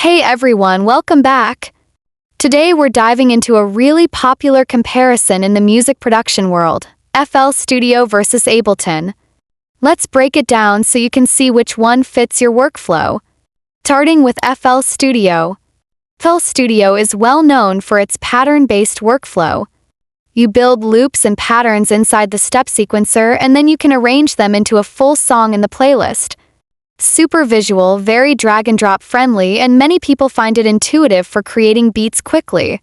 Hey everyone, welcome back. Today we're diving into a really popular comparison in the music production world, FL Studio versus Ableton. Let's break it down so you can see which one fits your workflow. Starting with FL Studio. FL Studio is well known for its pattern-based workflow. You build loops and patterns inside the step sequencer, and then you can arrange them into a full song in the playlist. Super visual, very drag-and-drop friendly, and many people find it intuitive for creating beats quickly.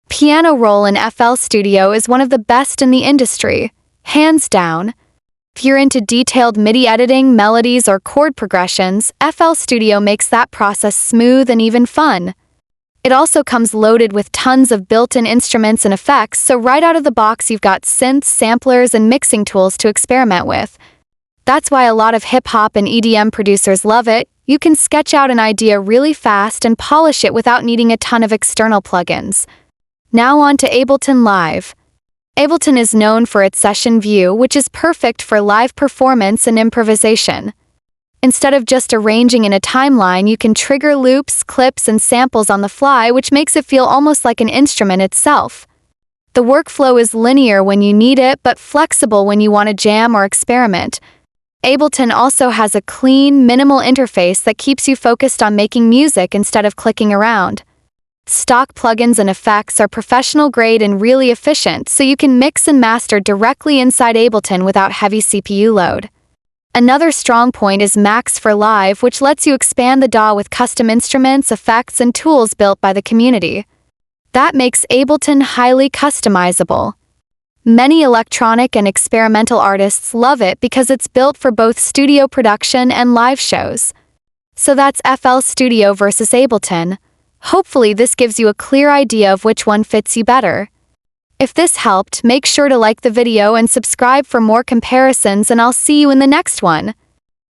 Piano roll in FL Studio is one of the best in the industry, hands down. If you're into detailed MIDI editing, melodies, or chord progressions, FL Studio makes that process smooth and even fun. It also comes loaded with tons of built-in instruments and effects, so right out of the box you've got synths, samplers, and mixing tools to experiment with. That's why a lot of hip-hop and EDM producers love it. You can sketch out an idea really fast and polish it without needing a ton of external plugins. Now on to Ableton Live. Ableton is known for its session view, which is perfect for live performance and improvisation. Instead of just arranging in a timeline, you can trigger loops, clips, and samples on the fly, which makes it feel almost like an instrument itself. The workflow is linear when you need it, but flexible when you want to jam or experiment. Ableton also has a clean, minimal interface that keeps you focused on making music instead of clicking around. Stock plugins and effects are professional grade and really efficient, so you can mix and master directly inside Ableton without heavy CPU load. Another strong point is Max for Live, which lets you expand the DAW with custom instruments, effects, and tools built by the community. That makes Ableton highly customizable. Many electronic and experimental artists love it because it's built for both studio production and live shows. So that's FL Studio versus Ableton. Hopefully this gives you a clear idea of which one fits you better. If this helped, make sure to like the video and subscribe for more comparisons, and I'll see you in the next one.